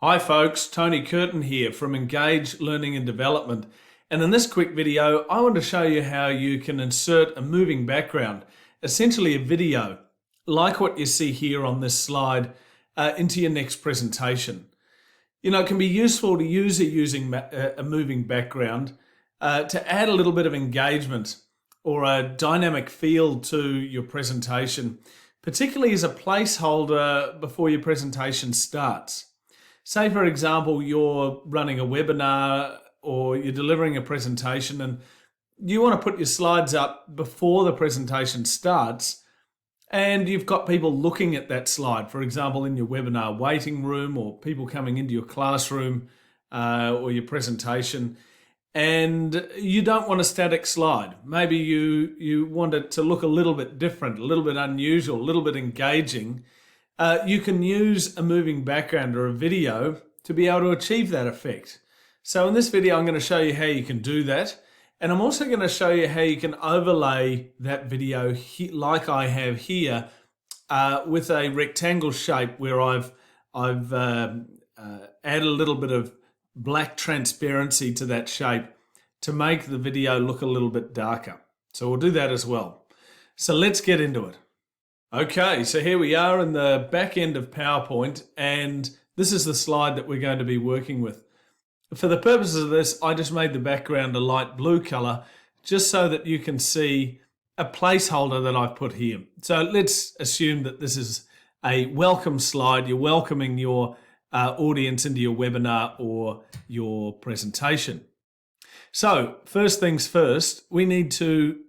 Hi folks, Tony Curtin here from Engage Learning and Development, and in this quick video I want to show you how you can insert a moving background, essentially a video, like what you see here on this slide, into your next presentation. You know, it can be useful to use a moving background to add a little bit of engagement or a dynamic feel to your presentation, particularly as a placeholder before your presentation starts. Say, for example, you're running a webinar or you're delivering a presentation and you want to put your slides up before the presentation starts, and you've got people looking at that slide, for example, in your webinar waiting room or people coming into your classroom or your presentation, and you don't want a static slide. Maybe you want it to look a little bit different, a little bit unusual, a little bit engaging. You can use a moving background or a video to be able to achieve that effect. So in this video, I'm going to show you how you can do that. And I'm also going to show you how you can overlay that video like I have here with a rectangle shape where I've added a little bit of black transparency to that shape to make the video look a little bit darker. So we'll do that as well. So let's get into it. Okay, so here we are in the back end of PowerPoint, and this is the slide that we're going to be working with. For the purposes of this, I just made the background a light blue color, just so that you can see a placeholder that I've put here. So let's assume that this is a welcome slide. You're welcoming your audience into your webinar or your presentation. So first things first, we need to,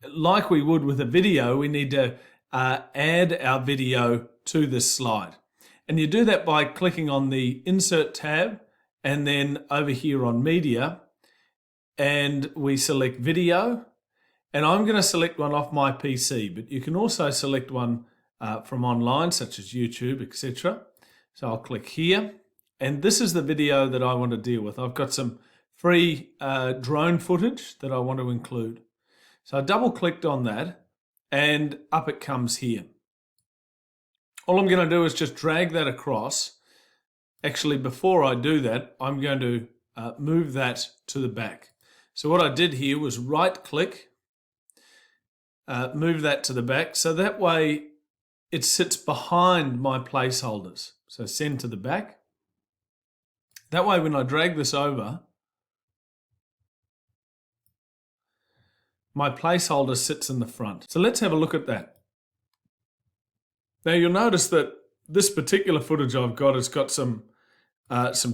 like we would with a video, we need to add our video to this slide. And you do that by clicking on the Insert tab and then over here on Media, and we select Video, and I'm going to select one off my PC, but you can also select one from online such as YouTube, etc. So I'll click here, and this is the video that I want to deal with. I've got some free drone footage that I want to include. So I double clicked on that, and up it comes here. All I'm going to do is just drag that across. Actually, before I do that, I'm going to move that to the back. So what I did here was right click, move that to the back, so that way it sits behind my placeholders. So send to the back. That way when I drag this over, my placeholder sits in the front. So let's have a look at that. Now you'll notice that this particular footage I've got has got some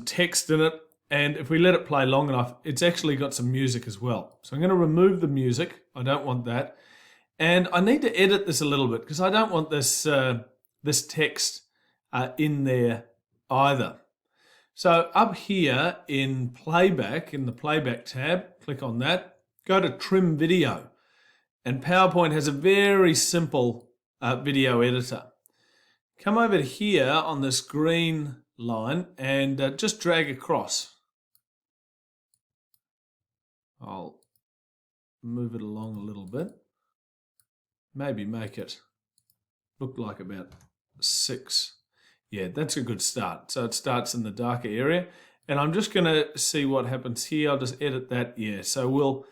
text in it, and if we let it play long enough, it's actually got some music as well. So I'm going to remove the music. I don't want that. And I need to edit this a little bit because I don't want this, this text in there either. So up here in Playback, in the Playback tab, click on that. Go to Trim Video, and PowerPoint has a very simple video editor. Come over here on this green line and just drag across. I'll move it along a little bit. Maybe make it look like about 6. Yeah, that's a good start. So it starts in the darker area, and I'm just going to see what happens here. I'll just edit that. Yeah, so we'll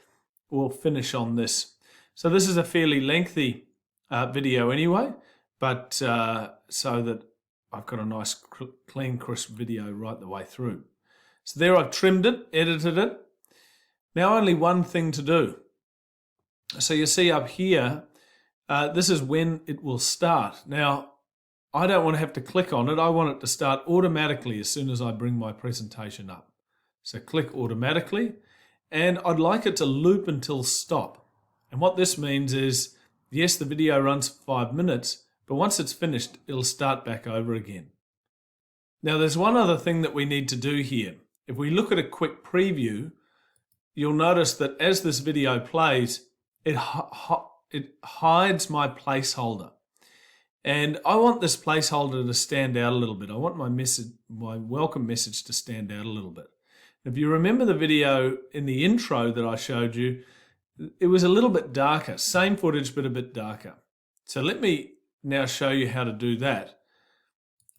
finish on this. So this is a fairly lengthy video anyway, but so that I've got a nice clean, crisp video right the way through. So there I've trimmed it, edited it. Now only one thing to do. So you see up here, this is when it will start. Now, I don't want to have to click on it. I want it to start automatically as soon as I bring my presentation up. So click automatically. And I'd like it to loop until stop. And what this means is, yes, the video runs for 5 minutes, but once it's finished, it'll start back over again. Now, there's one other thing that we need to do here. If we look at a quick preview, you'll notice that as this video plays, it hides my placeholder. And I want this placeholder to stand out a little bit. I want my welcome message to stand out a little bit. If you remember the video in the intro that I showed you, it was a little bit darker, same footage but a bit darker. So let me now show you how to do that.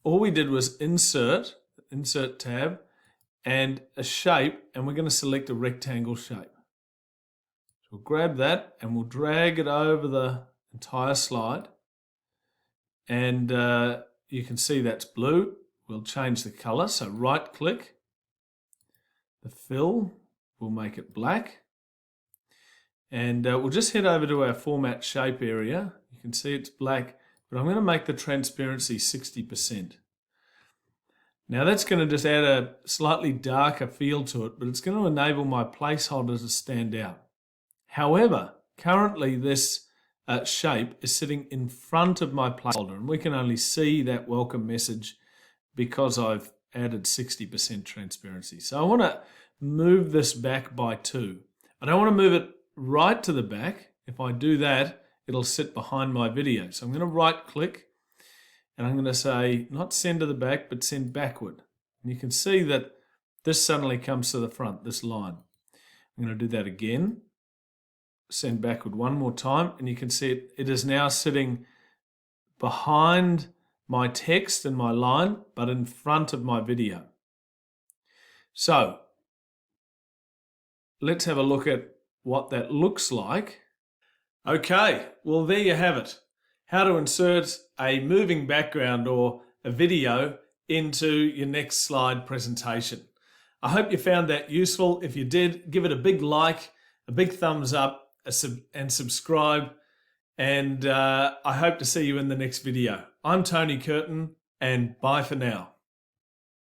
All we did was insert Insert tab, and a shape, and we're going to select a rectangle shape. So we'll grab that and we'll drag it over the entire slide, and you can see that's blue. We'll change the color, so right click, the fill, we'll make it black, and we'll just head over to our format shape area. You can see it's black, but I'm going to make the transparency 60%. Now that's going to just add a slightly darker feel to it, but it's going to enable my placeholder to stand out. However, currently this shape is sitting in front of my placeholder, and we can only see that welcome message because I've added 60% transparency. So I want to move this back by 2. I don't want to move it right to the back. If I do that, it'll sit behind my video. So I'm going to right click, and I'm going to say not send to the back, but send backward. And you can see that this suddenly comes to the front, this line. I'm going to do that again. Send backward one more time, and you can see it is now sitting behind my text and my line, but in front of my video. So let's have a look at what that looks like. Okay, well there you have it. How to insert a moving background or a video into your next slide presentation. I hope you found that useful. If you did, give it a big like, a big thumbs up, and subscribe, and I hope to see you in the next video. I'm Tony Curtin, and bye for now.